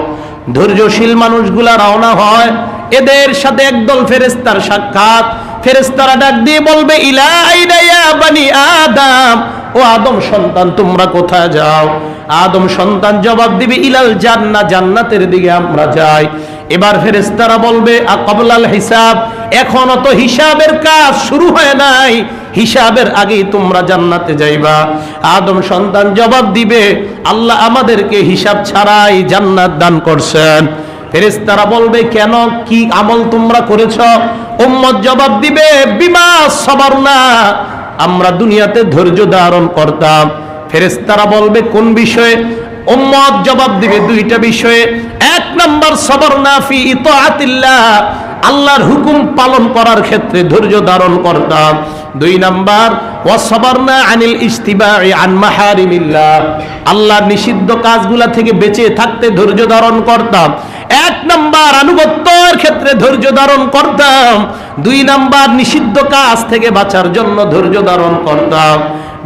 ধৈর্যশীল মানুষগুলা রওনা হয়, এদের সাথে একদল ফেরেশতার সাক্ষাৎ। ফেরেশতারা ডাক দিয়ে বলবে, ইলা আইনা ইয়া বানি আদম, ও আদম সন্তান তোমরা কোথায় যাও? আদম সন্তান জবাব দিবে, ইলাল জান্নাহ, জান্নাতের দিকে আমরা যাই। এবার ফেরেশতারা বলবে, আকাবলাল হিসাব, এখনো তো হিসাবের কাজ শুরু হয় নাই, হিসাবের আগেই তোমরা জান্নাতে যাইবা। আদম সন্তান জবাব দিবে, আল্লাহ আমাদেরকে হিসাব ছাড়াই জান্নাত দান করছেন। ফেরেশতারা বলবে, কেন, কি আমল তোমরা করেছো? উম্মত জবাব দিবে, বিমা সাবারনা, আমরা দুনিয়াতে ধৈর্য ধারণ করতাম। ফেরেশতারা বলবে, কোন বিষয়ে? উম্মত জবাব দিবে, দুইটা বিষয়ে। এক নাম্বার, সাবারনা ফি ইতাআতিল্লাহ, আল্লাহর হুকুম পালন করার ক্ষেত্রে ধৈর্য ধারণ করতাম। দুই নাম্বার, ওয়াসাবারনা আনিল ইস্তিবাই আন মাহারিমিল্লাহ, আল্লাহর নিষিদ্ধ কাজগুলা থেকে বেঁচে থাকতে ধৈর্য ধারণ করতাম। এক নাম্বার, আনুগত্যের ক্ষেত্রে ধৈর্য ধারণ করতাম। দুই নাম্বার, নিষিদ্ধ কাজ থেকে বাঁচার জন্য ধৈর্য ধারণ করতাম।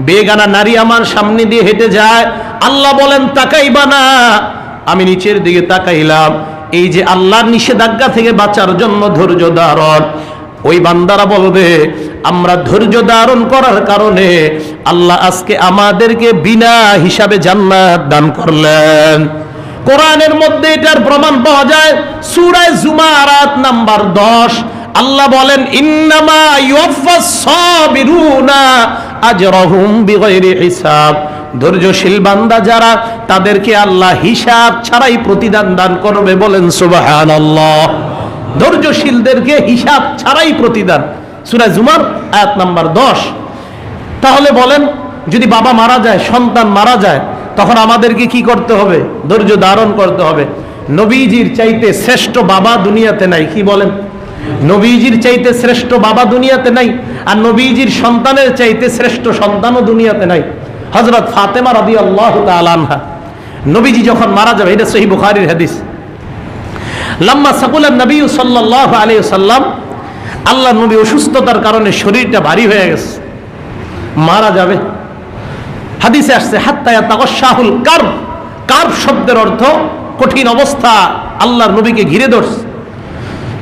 বেগানা নারী আমার সামনে দিয়ে হেঁটে যায়, আল্লাহ বলেন তাকাইবা না, আমি নিচের দিকে তাকাইলাম। এই যে আল্লাহর নিষেধাজ্ঞা থেকে বাঁচার জন্য ধৈর্য ধারণ, ওই বান্দারা বলবে, আমরা ধৈর্য ধারণ করার কারণে আল্লাহ আজকে আমাদেরকে বিনা হিসাবে জান্নাত দান করলেন। কোরআনের মধ্যে এটার প্রমাণ পাওয়া যায়। সূরা জুমারাত নাম্বার 10, আল্লাহ বলেন, ইন্নামা ইউওয়াফাস সাবিরুনা আজরাহুম বিগাইরি হিসাব, ধৈর্যশীল বান্দা যারা, তাদেরকে আল্লাহ হিসাব ছাড়াই প্রতিদান দান করবে। বলেন সুবহানাল্লাহ। ধৈর্যশীলদেরকে হিসাব ছাড়াই প্রতিদান। সূরা জুমার আয়াত নাম্বার 10। তাহলে বলেন, যদি বাবা মারা যায়, সন্তান মারা যায়, তখন আমাদেরকে কি করতে হবে? ধৈর্য ধারণ করতে হবে। নবীজির চাইতে শ্রেষ্ঠ বাবা দুনিয়াতে নাই, কি বলেন? নবীজির চাইতে শ্রেষ্ঠ বাবা দুনিয়াতে নাই, আর নবীজির সন্তানের চাইতে শ্রেষ্ঠ সন্তানও দুনিয়াতে নাই। হযরত ফাতেমা রাদিয়াল্লাহু তাআলা আনহা, নবীজি যখন মারা যাবে, এটা সহিহ বুখারীর হাদিস, লাম্মা সাকুলান নবী সাল্লাল্লাহু আলাইহি ওয়াসাল্লাম, আল্লাহ নবী অসুস্থতার কারণে শরীরটা ভারী হয়ে গেছে, মারা যাবে। হাদিসে আসছে, হাত্তা ইয়াতাগাশাহুল কারব, কারব শব্দের অর্থ কঠিন অবস্থা আল্লাহর নবীকে ঘিরে ধরছে।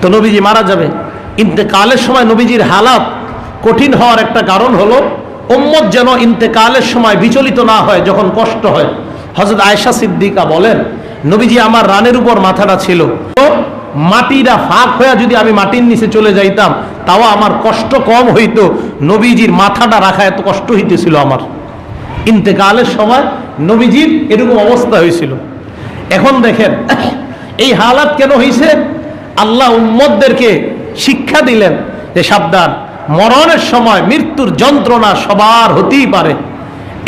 তো নবীজি মারা যাবে, ইন্তেকালের সময় নবীজির হালাত কঠিন হওয়ার একটা কারণ হলো, উম্মত যেন ইন্তেকালের সময় বিচলিত না হয় যখন কষ্ট হয়। হযরত আয়েশা সিদ্দিকা বলেন, নবীজি আমার রানের উপর মাথাটা ছিল, তো মাটিটা ফাঁক হয়ে যদি আমি মাটির নিচে চলে যাইতাম, তাও আমার কষ্ট কম হইতো, নবীজির মাথাটা রাখা এত কষ্ট হইতেছিল আমার। ইন্তেকালের সময় নবীজির এরকম অবস্থা হয়েছিল। এখন দেখেন এই হালাত কেন হয়েছে? আল্লাহ উম্মতদেরকে শিক্ষা দিলেন যে সাবধান, মরণের সময় মৃত্যুর যন্ত্রণা সবার হতেই পারে,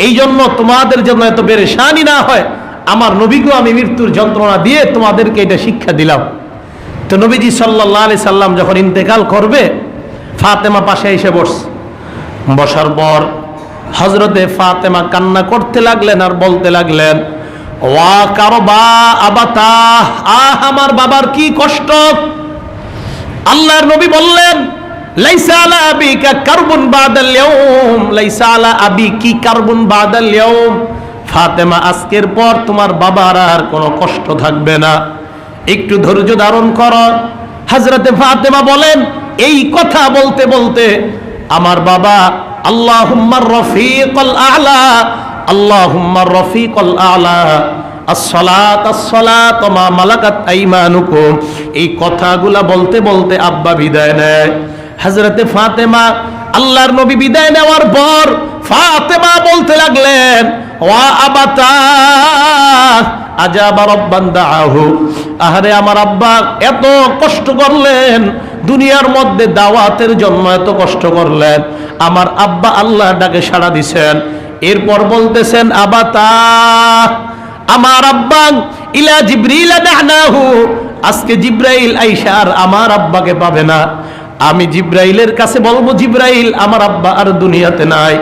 এই জন্য তোমাদের জন্য এত পেরেশানি না হয়, আমার নবীকেও আমি মৃত্যুর যন্ত্রণা দিয়ে তোমাদেরকে এটা শিক্ষা দিলাম। তো নবীজি সাল্লাল্লাহু আলাইহি সাল্লাম যখন ইন্তেকাল করবে, ফাতেমা পাশে এসে বসার পর হযরতে ফাতেমা কান্না করতে লাগলেন আর বলতে লাগলেন, ওয়া কারবা আবাতা, আহ আমার বাবার কি কষ্ট। আল্লাহর নবী বললেন, লাইসা আলা আবিকা কারবুন বাদাল ইয়াউম, লাইসা আলা আবিকি কারবুন বাদাল ইয়াউম, ফাতেমা আজকের পর তোমার বাবার আর কোনো কষ্ট থাকবে না, একটু ধৈর্য ধারণ করো। হযরতে ফাতেমা বলেন, এই কথা বলতে বলতে আমার বাবা আল্লাহুম্মা রফিকুল আ'লা, আল্লাহুম্মা রফিকুল আ'লা, আসসালাত আসসালাত মা মালাকাত আইমানুকুম, এই কথাগুলা বলতে বলতে আব্বা বিদায় নেয়। হযরতে ফাতেমা, আল্লাহর নবী বিদায় নেওয়ার পর ফাতেমা বলতে লাগলেন, ওয়া আবাতা আজাবা রাব্বান দাআহু, আহারে আমার আব্বা এত কষ্ট করলেন, দুনিয়ার মধ্যে দাওয়াতের জন্য এত কষ্ট করলেন, আমার আব্বা আল্লাহ ডাকে সাড়া দিছেন। এরপর বলতেছেন আবাতা, আমার আব্বা ইলা জিবরিল নাহনাহু, আজকে জিব্রাইল আইসা আর আমার আব্বাকে পাবে না। আমি জিব্রাইলের কাছে বলবো, জিব্রাইল আমার আব্বা আর দুনিয়াতে নাই।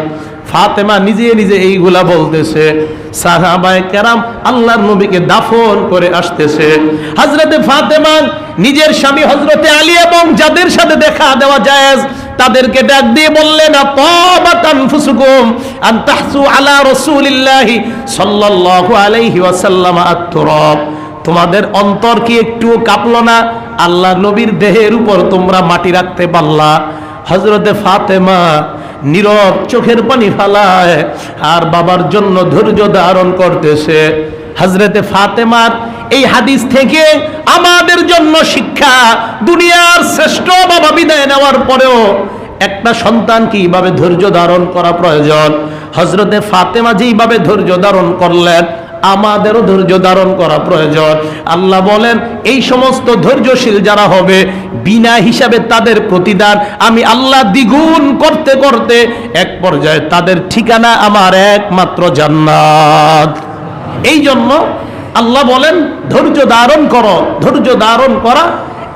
ফাতেমা নিজে নিজে এইগুলা বলতেছে। সাহাবায়ে কেরাম আল্লাহর নবীকে দাফন করে আসতেছে। হযরতে ফাতেমা নিজের স্বামী হযরতে আলী এবং যাদের সাথে দেখা দেওয়া জায়েজ তাদেরকে ডাক দিয়ে বললেন, তাবাত আনফুসুকুম আন তাহসু আলা রাসূলিল্লাহি সাল্লাল্লাহু আলাইহি ওয়াসাল্লাম আত-তুরাব, তোমাদের অন্তর কি একটু কাঁপলো না? আল্লাহর নবীর দেহের উপর তোমরা মাটি রাখতে পারলা? হযরতে ফাতেমা নীরব চোখের পানি ফেলায় আর বাবার জন্য ধৈর্য ধারণ করতেছে। হযরতে ফাতেমার এই হাদিস থেকে আমাদের জন্য শিক্ষা, দুনিয়ার শ্রেষ্ঠ বাবা বিদায় নেওয়ার পরেও একটা সন্তান কিভাবে ধৈর্য ধারণ করা প্রয়োজন, হযরতে ফাতেমা যেইভাবে ধৈর্য ধারণ করলেন আমাদেরও ধৈর্য ধারণ করা প্রয়োজন। আল্লাহ বলেন, এই সমস্ত ধৈর্যশীল যারা হবে বিনা হিসাবে তাদের প্রতিদান আমি আল্লাহ দ্বিগুণ করতে করতে এক পর্যায়ে তাদের ঠিকানা আমার একমাত্র জান্নাত। এই জন্য আল্লাহ বলেন ধৈর্য ধারণ করো। ধৈর্য ধারণ করা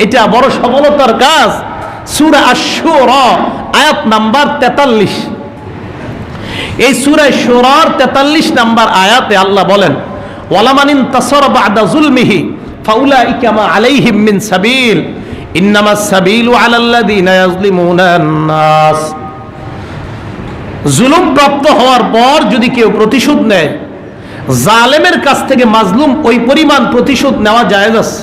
এটা বড় সফলতার কাজ। সূরা আশ-শুরা আয়াত নাম্বার 43, এই সূরা শুরার 43 নাম্বার আয়াতে আল্লাহ বলেন, ওয়ালামান ইনতাসারা বা'দা যুলমিহি ফাউলাইকা মা আলাইহিম মিন সাবিল ইন্নামাস সাবিলু আলাল্লাযিনা ইয়াজলিমুনান নাস। জুলুম প্রাপ্ত হওয়ার পর যদি কেউ প্রতিশোধ নেয়, জালেমের কাছ থেকে মাজলুম ওই পরিমাণ প্রতিশোধ নেওয়া জায়েজ আছে,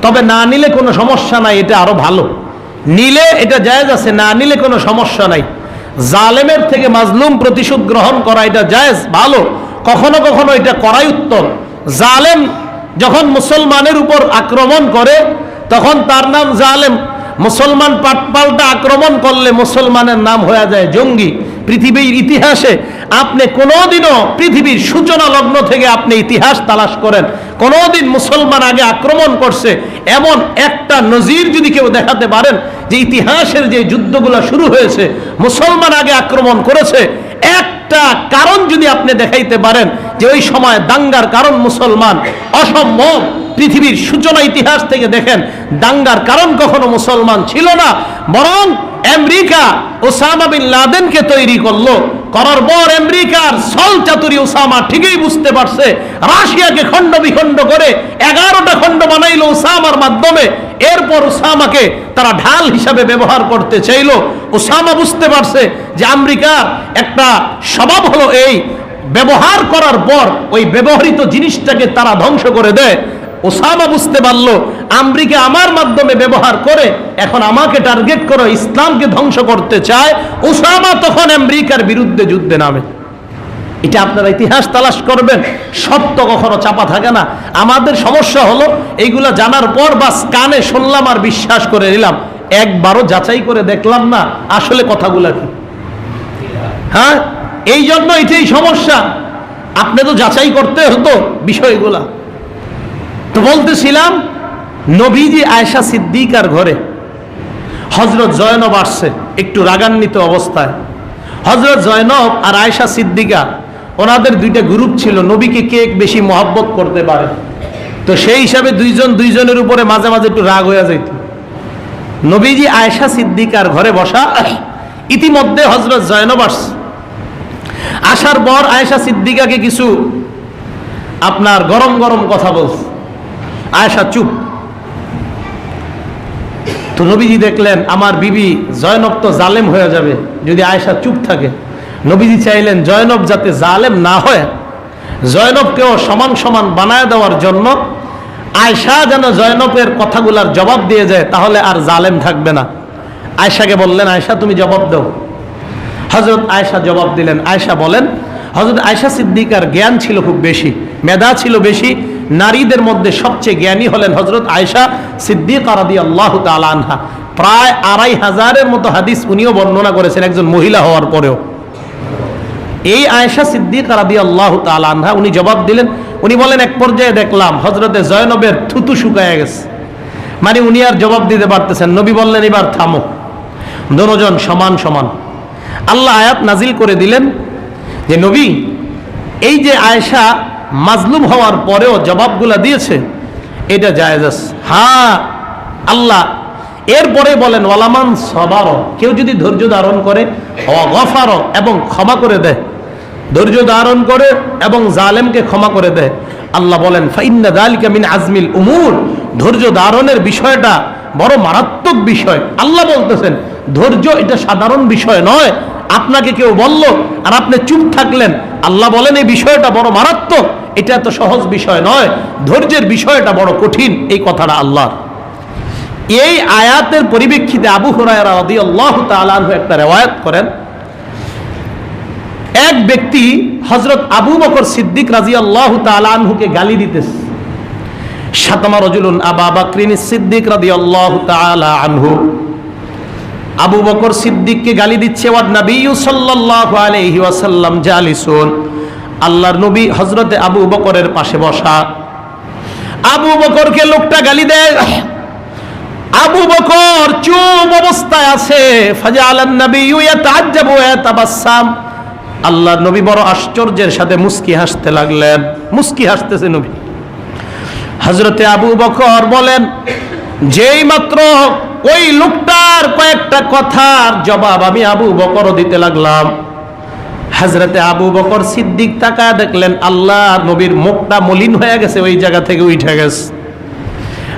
তবে না নিলে কোনো সমস্যা নাই, এটা আরো ভালো। নিলে এটা জায়েজ আছে, না নিলে কোনো সমস্যা নাই। জালেমের থেকে মাজলুম প্রতিশোধ গ্রহণ করা এটা জায়েজ, ভালো। কখনো কখনো এটা করাই উত্তম। জালেম যখন মুসলমানের উপর আক্রমণ করে তখন তার নাম জালেম। মুসলমান পাল্টা আক্রমণ করলে মুসলমানের নাম হয়ে যায় জঙ্গি। পৃথিবীর ইতিহাসে আপনি কোনোদিনও পৃথিবীর সূচনা লগ্ন থেকে আপনি ইতিহাস তালাশ করেন, কোনোদিন মুসলমান আগে আক্রমণ করছে এমন একটা নজির যদি কেউ দেখাতে পারেন যে ইতিহাসের যে যুদ্ধগুলো শুরু হয়েছে মুসলমান আগে আক্রমণ করেছে, একটা কারণ যদি আপনি দেখাইতে পারেন যে ওই সময় দাঙ্গার কারণ মুসলমান, অসম্ভব। পৃথিবীর সূচনা ইতিহাস থেকে দেখেন দাঙ্গার কারণ কখনো মুসলমান ছিল না, বরং আমেরিকা ওসামা বিন লাদেনকে তৈরি করলো। করার পর আমেরিকার ছল চাতুরি ওসামা ঠিকই বুঝতে পারছে রাশিয়াকে খণ্ড বিখণ্ড করে 11টা খণ্ড বানাইলো ওসামার মাধ্যমে। এরপর ওসামাকে তারা ঢাল হিসাবে ব্যবহার করতে চাইলো। ওসামা বুঝতে পারছে যে আমেরিকার একটা স্বভাব হলো এই, ব্যবহার করার পর ওই ব্যবহৃত জিনিসটাকে তারা ধ্বংস করে দেয়। ওসামা বুঝতে পারলো আমেরিকা আমার মাধ্যমে ব্যবহার করে এখন আমাকে টার্গেট করে ইসলামকে ধ্বংস করতে চায়। ওসামা তখন আমেরিকার বিরুদ্ধে যুদ্ধে নামে। এটা আপনারা ইতিহাস তালাশ করবেন, সত্য কখনো চাপা থাকে না। আমাদের সমস্যা হলো এইগুলা জানার পর বাস কানে শুনলাম আর বিশ্বাস করে নিলাম, একবারও যাচাই করে দেখলাম না আসলে কথাগুলা কি। হ্যাঁ, এই জন্য এটাই সমস্যা। আপনি তো যাচাই করতে হতো বিষয়গুলা। তো বলতেছিলাম, নবীজি আয়েশা সিদ্দিকার ঘরে হযরত জয়নব আসছে একটু রাগান্বিত অবস্থায়। হযরত জয়নব আর আয়েশা সিদ্দিকা ওনাদের দুইটা গ্রুপ ছিল, নবীকে কে বেশি মহব্বত করতে পারে। তো সেই হিসাবে দুইজন দুইজনের উপরে মাঝে মাঝে একটু রাগ হয়ে যেত। নবীজি আয়েশা সিদ্দিকার ঘরে বসা, ইতিমধ্যে হযরত জয়নব আসছে। আসার পর আয়েশা সিদ্দিকাকে কিছু আপনার গরম গরম কথা বলছে। আয়েশা চুপ। তো নবীজি দেখলেন আমার বিবি জয়নব তো জালেম হয়ে যাবে যদি আয়েশা চুপ থাকে। নবীজি চাইলেন জয়নব যাতে জালেম না হয়, জয়নবকেও সমান সমান বানায় দেওয়ার জন্য আয়েশা যেন জয়নবের কথাগুলার জবাব দিয়ে যায়, তাহলে আর জালেম থাকবে না। আয়েশাকে বললেন, আয়েশা তুমি জবাব দাও। হযরত আয়েশা জবাব দিলেন। আয়েশা বলেন, হযরত আয়েশা সিদ্দিকার জ্ঞান ছিল খুব বেশি, মেধা ছিল বেশি। নারীদের মধ্যে সবচেয়ে জ্ঞানী হলেন হযরত আয়েশা সিদ্দিকা রাদিয়াল্লাহু তাআলা আনহা। প্রায় 2500-এর মতো হাদিস উনিও বর্ণনা করেছেন একজন মহিলা হওয়ার পরেও। এই আয়েশা সিদ্দিকা রাদিয়াল্লাহু তাআলা আনহা উনি জবাব দিলেন। উনি বলেন, এক পর্যায়ে দেখলাম হযরতে জয়নবের থুতু শুকায় গেছে, মানে উনি আর জবাব দিতে পারতেছেন। নবী বললেন এবার থামো, দুজন সমান সমান। আল্লাহ আয়াত নাজিল করে দিলেন যে নবী, এই যে আয়েশা মাজলুম হওয়ার পরেও জবাবগুলা দিয়েছে, এটা জায়েজ আছে। হ্যাঁ, আল্লাহ এরপরে বলেন ওয়ালামান সবার, কেউ যদি ধৈর্য ধারণ করে, গফার এবং ক্ষমা করে দেয়, ধৈর্য ধারণ করে এবং জালেমকে ক্ষমা করে দেয়, আল্লাহ বলেন ফাইন্না যালিকা মিন আজমিল উমুর, ধৈর্য ধারণের বিষয়টা বড় মারাত্মক বিষয়। আল্লাহ বলতেছেন ধৈর্য এটা সাধারণ বিষয় নয়। আপনাকে কেউ বলল আর আপনি চুপ থাকলেন, আল্লাহ বলেন এই বিষয়টা বড় মারাত্মক, এটা এত সহজ বিষয় নয়, ধৈর্যের বিষয়টা বড় কঠিন। এই কথাটা আল্লাহর। এই আয়াতের পরিপ্রেক্ষিতে আবু হুরায়রা রাদিয়াল্লাহু তাআলা আনহু একটা রিওয়ায়াত করেন, এক ব্যক্তি হযরত আবু বকর সিদ্দিক রাদিয়াল্লাহু তাআলা আনহুকে গালি দিতেছে। শাতামা রাজুলুন আবু বকরিন সিদ্দিক রাদিয়াল্লাহু তাআলা আনহু, আবু বকর সিদ্দিককে গালি দিচ্ছে। ওয়ান নবী সাল্লাল্লাহু আলাইহি ওয়াসাল্লাম জালিসুন, আল্লাহর নবী হযরতে আবু বকরের পাশে বসা। আবু বকরকে লোকটা গালি দেয়, আবু বকর চুপ অবস্থায় আছে। ফাজালান নবিয়্যু ইয়াতাআজ্জাবু ওয়া ইয়াতাবাসসাম, আল্লাহর নবী বড় আশ্চর্যের সাথে মুস্কি হাসতে লাগলেন। মুস্কি হাসতেছে নবী। হযরতে আবু বকর বলেন, যেই মাত্র ওই লোকটার কয়েকটা কথার জবাব আমি আবু বকর দিতে লাগলাম, হযরতে আবু বকর সিদ্দিক তাকায় দেখলেন আল্লাহর নবীর মুখটা মলিন হয়ে গেছে, ওই জায়গা থেকে উঠে গেছে।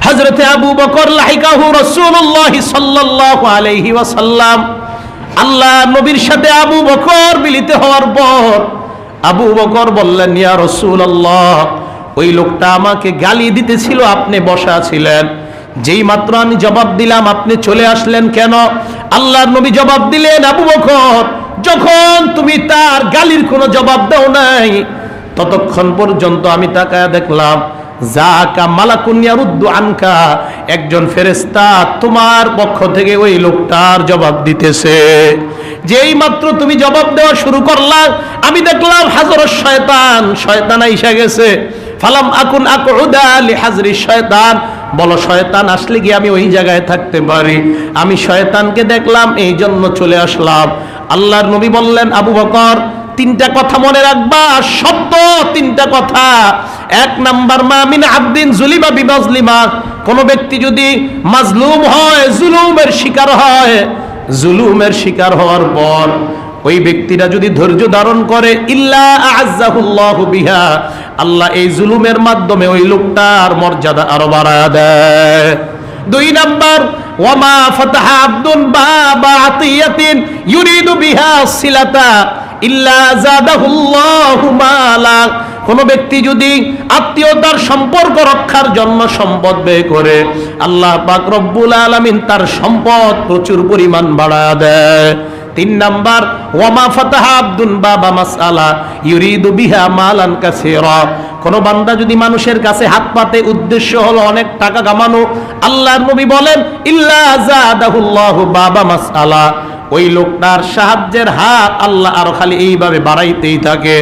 হযরতে আবু বকর লাহিকাহু রাসূলুল্লাহ সাল্লাল্লাহু আলাইহি ওয়াসাল্লাম, আল্লাহ নবীর সাথে আবু বকর মিলিত হওয়ার পর আবু বকর বললেন, ইয়া রাসূলুল্লাহ, ওই লোকটা আমাকে গালি দিতেছিল, আপনি বসা ছিলেন, যেই মাত্র আমি জবাব দিলাম আপনি চলে আসলেন কেন? আল্লাহর নবী জবাব দিলেন, আবু বকর, যখন তুমি তার গালির কোনো জবাব দাও নাই, ততক্ষণ পর্যন্ত আমি তাকায় দেখলাম যাকা মালাকুন ইয়ারুদ্দু আনকা, একজন ফেরেশতা তোমার পক্ষ থেকে ওই লোকটার জবাব দিতেছে। যেই মাত্র তুমি জবাব দেওয়া শুরু করলা, আমি দেখলাম হাজরত শয়তান, শয়তান আইসা গেছে। ফালাম আকুন আকুদা লিহাজরি শয়তান, বলো শয়তান আসলে কি আমি ওই জায়গায় থাকতে পারি? আমি শয়তানকে দেখলাম, এই জন্য চলে আসলাম। আল্লাহর নবী বললেন, আবু বকর, তিনটা কথা মনে রাখবা, শব্দ তিনটা কথা। এক নাম্বার, মা মিন আবদিন যুলিমা বিমাজলিমা, কোন ব্যক্তি যদি মাজলুম হয়, জুলুমের শিকার হয়, জুলুমের শিকার হওয়ার পর ওই ব্যক্তিটা যদি ধৈর্য ধারণ করে, ইল্লা আ'আজ্জাহুল্লাহু বিহা, আল্লাহ এই জুলুমের মাধ্যমে ওই লোকটার মর্যাদা আরো বাড়ায় দেয়। দুই নাম্বার, ওয়ামা ফাতাহা আবদুন বাবা আতিয়াতিন ইউরিদু বিহা সিলাতা ইল্লা যাদাহুল্লাহু মালা, কোন ব্যক্তি যদি আত্মীয়তার সম্পর্ক রক্ষার জন্য সম্পদ ব্যয় করে, আল্লাহ পাক রব্বুল আলামিন তার সম্পদ প্রচুর পরিমাণ বাড়ায় দেয়। তিন নাম্বার, ওয়ামা ফাতাহা আবদুন বাবা মাসআলা ইউরিদু বিহা মালান কাসীরা, কোন বান্দা যদি মানুষের কাছে হাত পাতে, উদ্দেশ্য হলো অনেক টাকা কামানো, আল্লাহর নবী বলেন, ইল্লা যাদাহুল্লাহু বাবা মাসআলা, ওই লোকটার সাহায্যের হাত আল্লাহ আরো খালি এইভাবে বাড়াইতেই থাকে।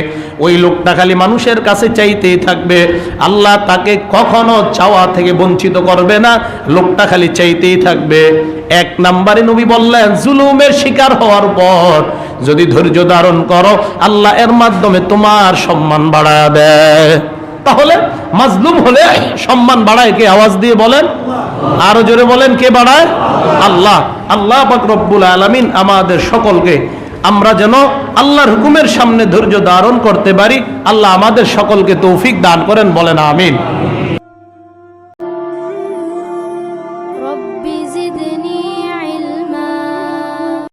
ওই লোকটা খালি মানুষের কাছে চাইতেই থাকবে, আল্লাহ তাকে কখনো চাওয়া থেকে বঞ্চিত করবে না, লোকটা খালি চাইতেই থাকবে। এক নম্বরে নবী বললেন, জুলুমের শিকার হওয়ার পর যদি ধৈর্য ধারণ করো, আল্লাহ এর মাধ্যমে তোমার সম্মান বাড়ায় দেয়। তাহলে মাজলুম হলে সম্মান বাড়ায় কে? আওয়াজ দিয়ে বলেন, আরো জোরে বলেন, কে বাড়ায়? আল্লাহ। আল্লাহ পাক রব্বুল আলামিন আমাদের সকলকে, আমরা যেন আল্লাহর হুকুমের সামনে ধৈর্য ধারণ করতে পারি, আল্লাহ আমাদের সকলকে তৌফিক দান করেন, বলেন আমিন। رب زدني